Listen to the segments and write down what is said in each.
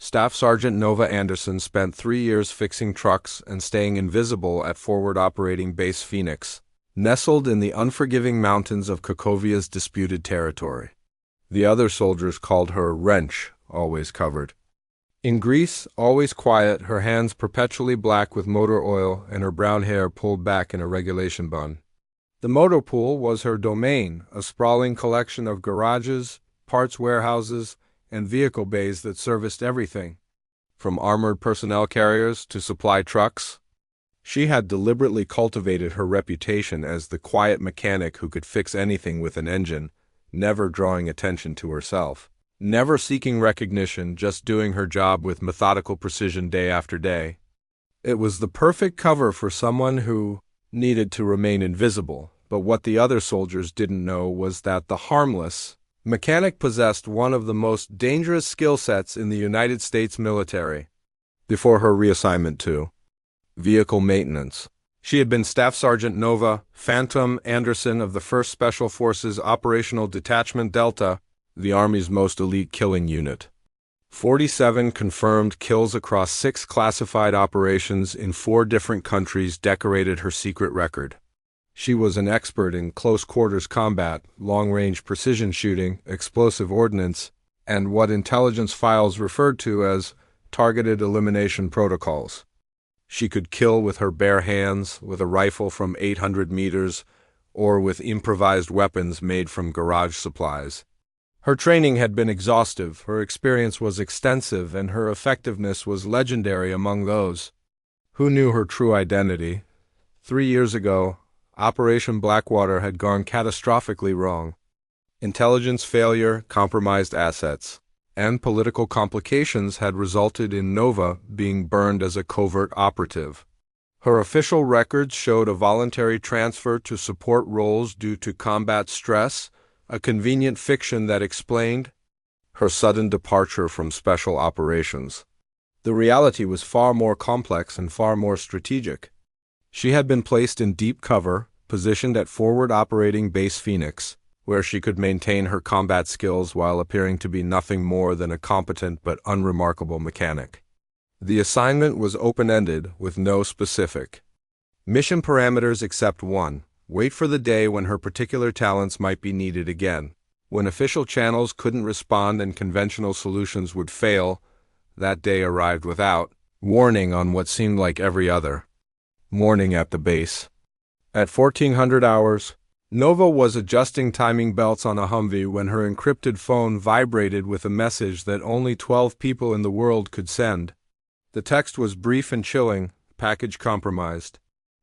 Staff Sergeant Nova Anderson spent 3 years fixing trucks and staying invisible at Forward Operating Base Phoenix, nestled in the unforgiving mountains of Kakovia's disputed territory. The other soldiers called her Wrench, always covered. In Greece, always quiet, her hands perpetually black with motor oil and her brown hair pulled back in a regulation bun. The motor pool was her domain, a sprawling collection of garages, parts warehouses, and vehicle bays that serviced everything, from armored personnel carriers to supply trucks. She had deliberately cultivated her reputation as the quiet mechanic who could fix anything with an engine, never drawing attention to herself, never seeking recognition, just doing her job with methodical precision day after day. It was the perfect cover for someone who needed to remain invisible, but what the other soldiers didn't know was that the harmless mechanic possessed one of the most dangerous skill sets in the United States military. Before her reassignment to vehicle maintenance, she had been Staff Sergeant Nova Phantom Anderson of the 1st Special Forces Operational Detachment Delta, the Army's most elite killing unit. 47 confirmed kills across 6 classified operations in 4 different countries decorated her secret record. She was an expert in close-quarters combat, long-range precision shooting, explosive ordnance, and what intelligence files referred to as targeted elimination protocols. She could kill with her bare hands, with a rifle from 800 meters, or with improvised weapons made from garage supplies. Her training had been exhaustive, her experience was extensive, and her effectiveness was legendary among those who knew her true identity. 3 years ago, Operation Blackwater had gone catastrophically wrong. Intelligence failure, compromised assets, and political complications had resulted in Nova being burned as a covert operative. Her official records showed a voluntary transfer to support roles due to combat stress, a convenient fiction that explained her sudden departure from special operations. The reality was far more complex and far more strategic. She had been placed in deep cover, positioned at Forward Operating Base Phoenix, where she could maintain her combat skills while appearing to be nothing more than a competent but unremarkable mechanic. The assignment was open-ended, with no specific mission parameters except one: wait for the day when her particular talents might be needed again. When official channels couldn't respond and conventional solutions would fail, that day arrived without warning on what seemed like every other morning at the base. At 1400 hours, Nova was adjusting timing belts on a Humvee when her encrypted phone vibrated with a message that only 12 people in the world could send. The text was brief and chilling: package compromised.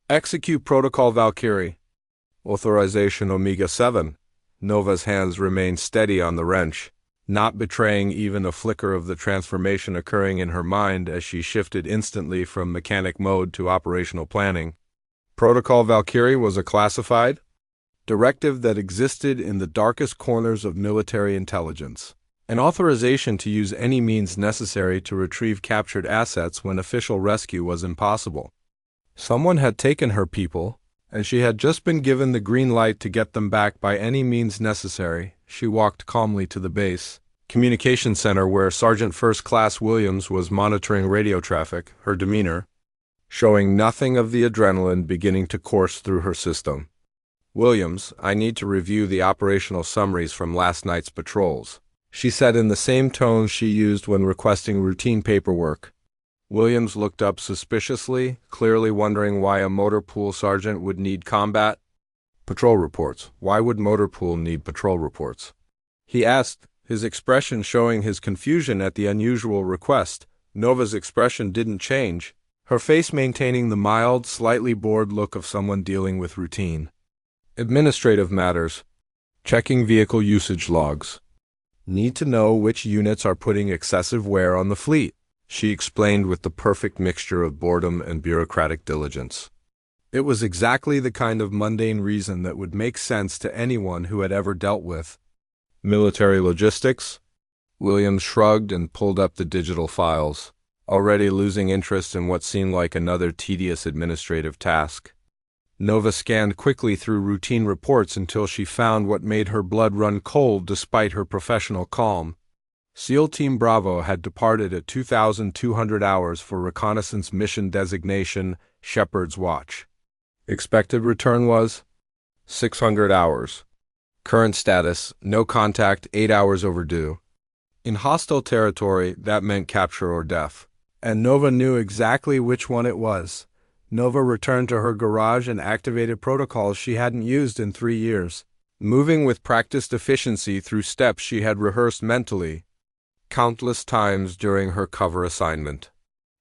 Execute Protocol Valkyrie. Authorization Omega 7. Nova's hands remained steady on the wrench, not betraying even a flicker of the transformation occurring in her mind as she shifted instantly from mechanic mode to operational planning. Protocol Valkyrie was a classified directive that existed in the darkest corners of military intelligence, an authorization to use any means necessary to retrieve captured assets when official rescue was impossible. Someone had taken her people, and she had just been given the green light to get them back by any means necessary. She walked calmly to the base communication center where Sergeant First Class Williams was monitoring radio traffic, her demeanor showing nothing of the adrenaline beginning to course through her system. "Williams, I need to review the operational summaries from last night's patrols," she said in the same tone she used when requesting routine paperwork. Williams looked up suspiciously, clearly wondering why a motor pool sergeant would need combat patrol reports. Why would motor pool need patrol reports? He asked, his expression showing his confusion at the unusual request. Nova's expression didn't change, her face maintaining the mild, slightly bored look of someone dealing with routine administrative matters. Checking vehicle usage logs. Need to know which units are putting excessive wear on the fleet, she explained with the perfect mixture of boredom and bureaucratic diligence. It was exactly the kind of mundane reason that would make sense to anyone who had ever dealt with military logistics. Williams shrugged and pulled up the digital files, already losing interest in what seemed like another tedious administrative task. Nova scanned quickly through routine reports until she found what made her blood run cold despite her professional calm. SEAL Team Bravo had departed at 2,200 hours for reconnaissance mission designation Shepherd's Watch. Expected return was 600 hours. Current status, no contact, 8 hours overdue. In hostile territory, that meant capture or death. And Nova knew exactly which one it was. Nova returned to her garage and activated protocols she hadn't used in 3 years, moving with practiced efficiency through steps she had rehearsed mentally countless times during her cover assignment.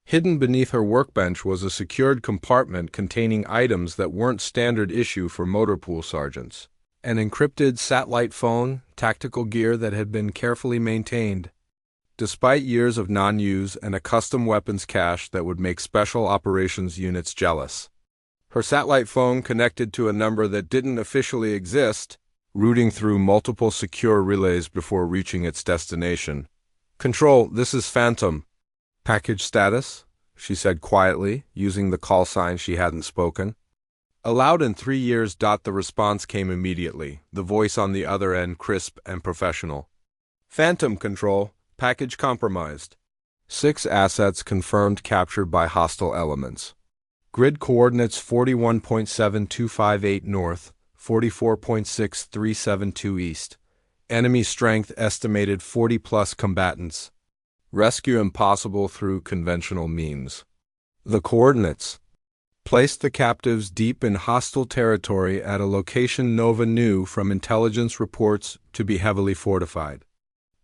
Hidden beneath her workbench was a secured compartment containing items that weren't standard issue for motor pool sergeants. An encrypted satellite phone, tactical gear that had been carefully maintained, despite years of non-use, and a custom weapons cache that would make special operations units jealous. Her satellite phone connected to a number that didn't officially exist, routing through multiple secure relays before reaching its destination. "Control, this is Phantom." "Package status?" she said quietly, using the call sign she hadn't spoken. Aloud in 3 years. The response came immediately, the voice on the other end crisp and professional. "Phantom Control, package compromised. 6 assets confirmed captured by hostile elements. Grid coordinates 41.7258 north, 44.6372 east. Enemy strength estimated 40+ combatants. Rescue impossible through conventional means." The coordinates placed the captives deep in hostile territory at a location Nova knew from intelligence reports to be heavily fortified.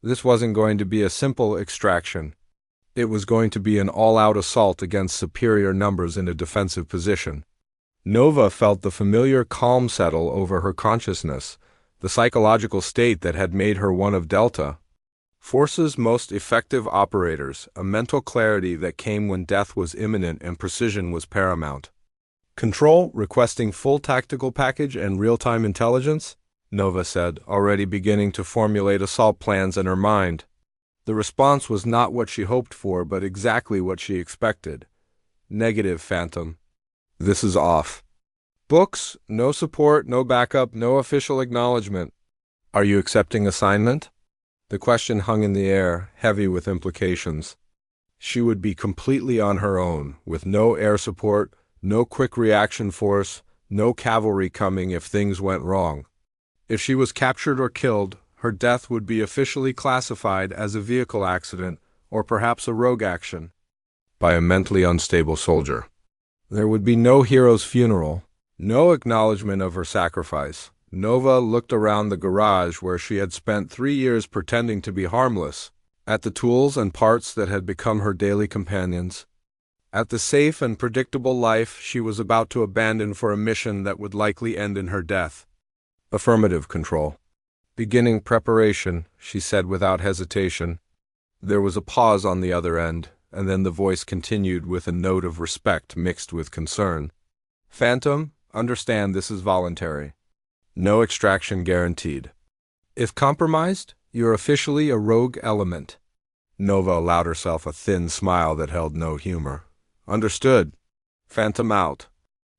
This wasn't going to be a simple extraction. It was going to be an all-out assault against superior numbers in a defensive position. Nova felt the familiar calm settle over her consciousness, the psychological state that had made her one of Delta Force's most effective operators, a mental clarity that came when death was imminent and precision was paramount. "Control, requesting full tactical package and real-time intelligence," Nova said, already beginning to formulate assault plans in her mind. The response was not what she hoped for, but exactly what she expected. "Negative, Phantom. This is off. Books, no support, no backup, no official acknowledgement. Are you accepting assignment?" The question hung in the air, heavy with implications. She would be completely on her own, with no air support, no quick reaction force, no cavalry coming if things went wrong. If she was captured or killed, her death would be officially classified as a vehicle accident or perhaps a rogue action by a mentally unstable soldier. There would be no hero's funeral, no acknowledgement of her sacrifice. Nova looked around the garage where she had spent 3 years pretending to be harmless, at the tools and parts that had become her daily companions, at the safe and predictable life she was about to abandon for a mission that would likely end in her death. "Affirmative, Control. Beginning preparation," she said without hesitation. There was a pause on the other end, and then the voice continued with a note of respect mixed with concern. "Phantom, understand this is voluntary. No extraction guaranteed. If compromised, you're officially a rogue element." Nova allowed herself a thin smile that held no humor. "Understood. Phantom out."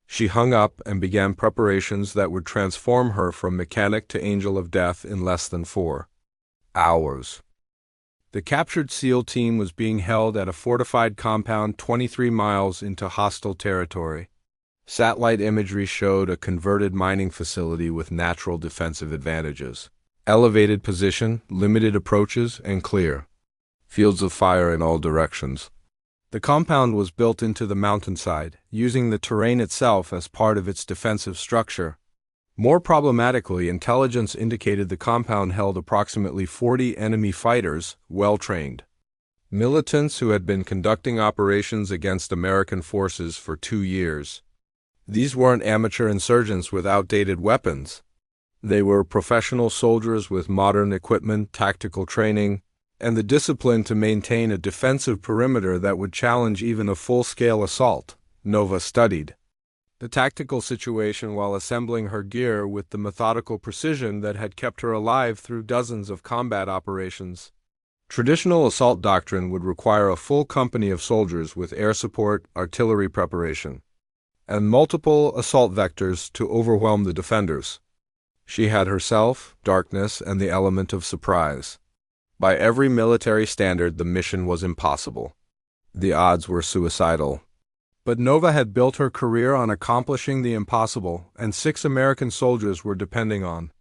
She hung up and began preparations that would transform her from mechanic to angel of death in less than 4 hours. The captured SEAL team was being held at a fortified compound 23 miles into hostile territory. Satellite imagery showed a converted mining facility with natural defensive advantages. Elevated position, limited approaches, and clear fields of fire in all directions. The compound was built into the mountainside, using the terrain itself as part of its defensive structure. More problematically, intelligence indicated the compound held approximately 40 enemy fighters, well-trained. Militants who had been conducting operations against American forces for 2 years. These weren't amateur insurgents with outdated weapons. They were professional soldiers with modern equipment, tactical training, and the discipline to maintain a defensive perimeter that would challenge even a full-scale assault. Nova studied the tactical situation while assembling her gear with the methodical precision that had kept her alive through dozens of combat operations. Traditional assault doctrine would require a full company of soldiers with air support, artillery preparation, and multiple assault vectors to overwhelm the defenders. She had herself, darkness, and the element of surprise. By every military standard, the mission was impossible. The odds were suicidal. But Nova had built her career on accomplishing the impossible, and 6 American soldiers were depending on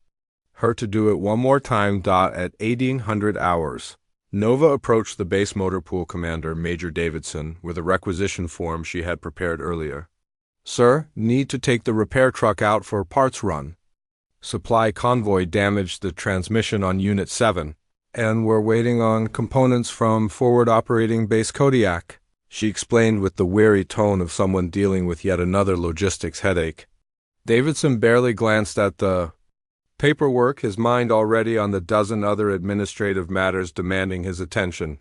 her to do it one more time. At 1800 hours, Nova approached the base motor pool commander, Major Davidson, with a requisition form she had prepared earlier. "Sir, need to take the repair truck out for a parts run. Supply convoy damaged the transmission on Unit 7, and we're waiting on components from Forward Operating Base Kodiak," she explained with the weary tone of someone dealing with yet another logistics headache. Davidson barely glanced at the paperwork, his mind already on the dozen other administrative matters demanding his attention.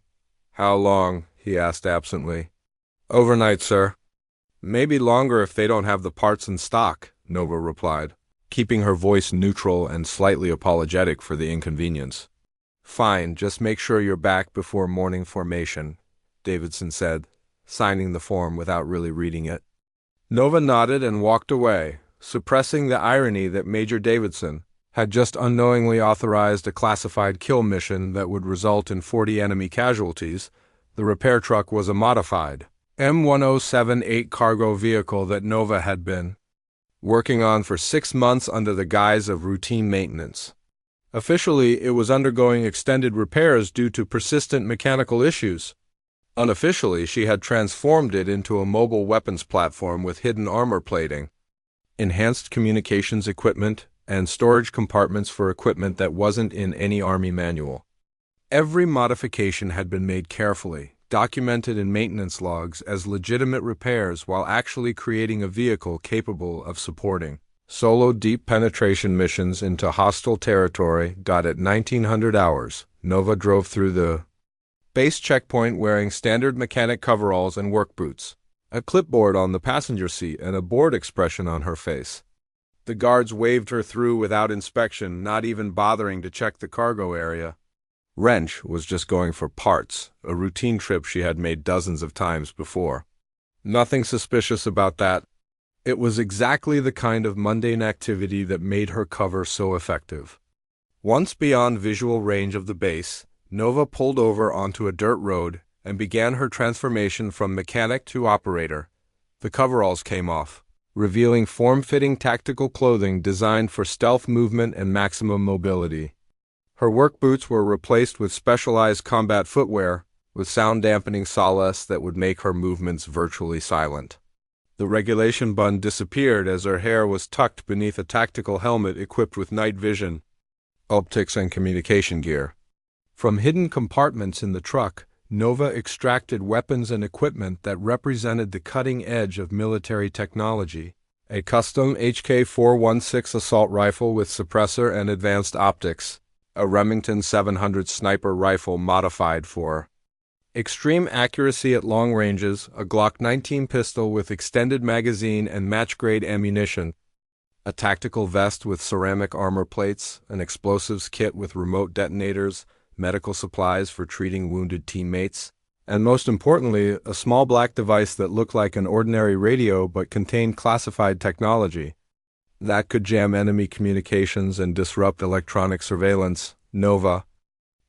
"How long?" he asked absently. "Overnight, sir." "Maybe longer if they don't have the parts in stock," Nova replied, keeping her voice neutral and slightly apologetic for the inconvenience. "Fine, just make sure you're back before morning formation," Davidson said, signing the form without really reading it. Nova nodded and walked away, suppressing the irony that Major Davidson had just unknowingly authorized a classified kill mission that would result in 40 enemy casualties. The repair truck was a modified M1078 cargo vehicle that Nova had been working on for 6 months under the guise of routine maintenance. Officially, it was undergoing extended repairs due to persistent mechanical issues. Unofficially, she had transformed it into a mobile weapons platform with hidden armor plating, enhanced communications equipment, and storage compartments for equipment that wasn't in any Army manual. Every modification had been made carefully, documented in maintenance logs as legitimate repairs while actually creating a vehicle capable of supporting solo deep penetration missions into hostile territory. At 1900 hours, Nova drove through the base checkpoint wearing standard mechanic coveralls and work boots, a clipboard on the passenger seat, and a bored expression on her face. The guards waved her through without inspection, not even bothering to check the cargo area. Wrench was just going for parts, a routine trip she had made dozens of times before. Nothing suspicious about that. It was exactly the kind of mundane activity that made her cover so effective. Once beyond visual range of the base, Nova pulled over onto a dirt road and began her transformation from mechanic to operator. The coveralls came off, revealing form-fitting tactical clothing designed for stealth movement and maximum mobility. Her work boots were replaced with specialized combat footwear, with sound-dampening solace that would make her movements virtually silent. The regulation bun disappeared as her hair was tucked beneath a tactical helmet equipped with night vision, optics, and communication gear. From hidden compartments in the truck, Nova extracted weapons and equipment that represented the cutting edge of military technology: a custom HK-416 assault rifle with suppressor and advanced optics, a Remington 700 sniper rifle modified for extreme accuracy at long ranges, a Glock 19 pistol with extended magazine and match-grade ammunition, a tactical vest with ceramic armor plates, an explosives kit with remote detonators, medical supplies for treating wounded teammates, and most importantly, a small black device that looked like an ordinary radio but contained classified technology that could jam enemy communications and disrupt electronic surveillance. Nova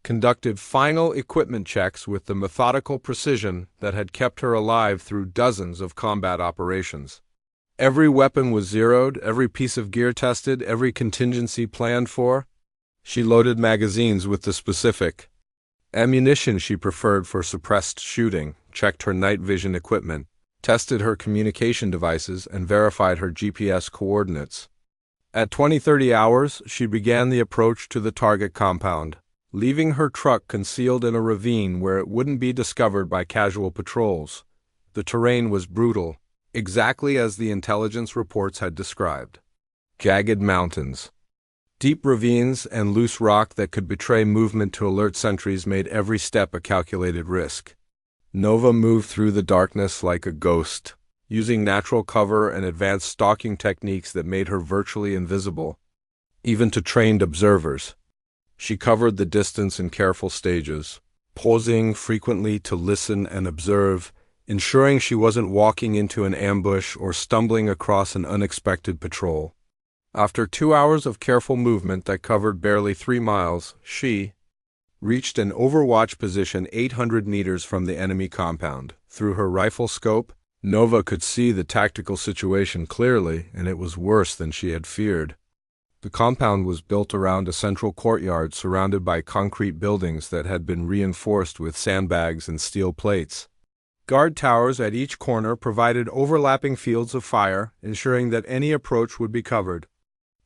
conducted final equipment checks with the methodical precision that had kept her alive through dozens of combat operations. Every weapon was zeroed, every piece of gear tested, every contingency planned for. She loaded magazines with the specific ammunition she preferred for suppressed shooting, checked her night vision equipment, tested her communication devices, and verified her GPS coordinates. At 20:30 hours, she began the approach to the target compound, leaving her truck concealed in a ravine where it wouldn't be discovered by casual patrols. The terrain was brutal, exactly as the intelligence reports had described. Jagged mountains, deep ravines, and loose rock that could betray movement to alert sentries made every step a calculated risk. Nova moved through the darkness like a ghost, using natural cover and advanced stalking techniques that made her virtually invisible, even to trained observers. She covered the distance in careful stages, pausing frequently to listen and observe, ensuring she wasn't walking into an ambush or stumbling across an unexpected patrol. After 2 hours of careful movement that covered barely 3 miles, she reached an overwatch position 800 meters from the enemy compound. Through her rifle scope, Nova could see the tactical situation clearly, and it was worse than she had feared. The compound was built around a central courtyard surrounded by concrete buildings that had been reinforced with sandbags and steel plates. Guard towers at each corner provided overlapping fields of fire, ensuring that any approach would be covered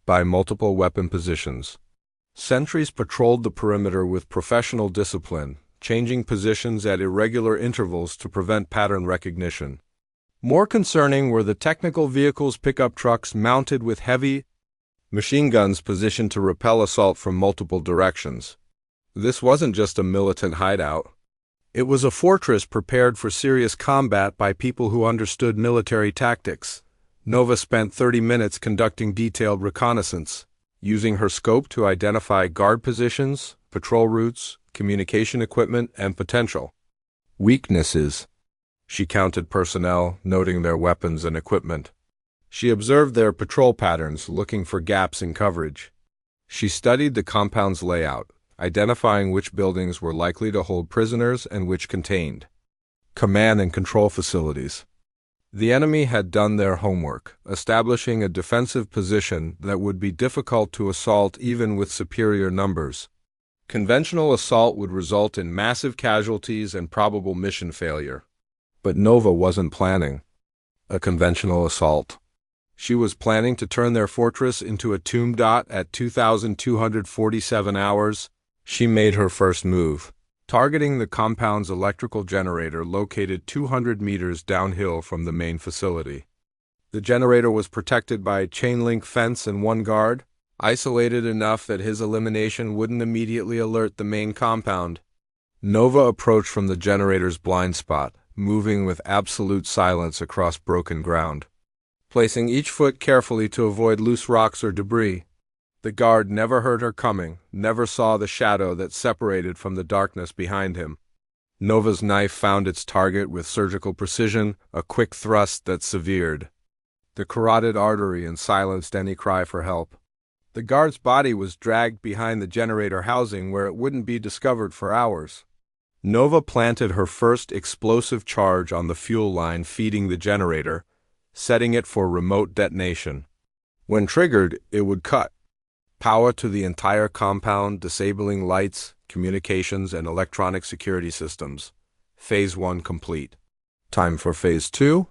by multiple weapon positions. Sentries patrolled the perimeter with professional discipline, changing positions at irregular intervals to prevent pattern recognition. More concerning were the technical vehicles, pickup trucks mounted with heavy machine guns positioned to repel assault from multiple directions. This wasn't just a militant hideout. It was a fortress prepared for serious combat by people who understood military tactics. Nova spent 30 minutes conducting detailed reconnaissance, using her scope to identify guard positions, patrol routes, communication equipment, and potential weaknesses. She counted personnel, noting their weapons and equipment. She observed their patrol patterns, looking for gaps in coverage. She studied the compound's layout, identifying which buildings were likely to hold prisoners and which contained command and control facilities. The enemy had done their homework, establishing a defensive position that would be difficult to assault even with superior numbers. Conventional assault would result in massive casualties and probable mission failure. But Nova wasn't planning a conventional assault. She was planning to turn their fortress into a tomb. At 2,247 hours, she made her first move, targeting the compound's electrical generator located 200 meters downhill from the main facility. The generator was protected by a chain-link fence and one guard, isolated enough that his elimination wouldn't immediately alert the main compound. Nova approached from the generator's blind spot, moving with absolute silence across broken ground, placing each foot carefully to avoid loose rocks or debris. The guard never heard her coming, never saw the shadow that separated from the darkness behind him. Nova's knife found its target with surgical precision, a quick thrust that severed the carotid artery and silenced any cry for help. The guard's body was dragged behind the generator housing where it wouldn't be discovered for hours. Nova planted her first explosive charge on the fuel line feeding the generator, setting it for remote detonation. When triggered, it would cut power to the entire compound, disabling lights, communications, and electronic security systems. Phase 1 complete. Time for Phase 2?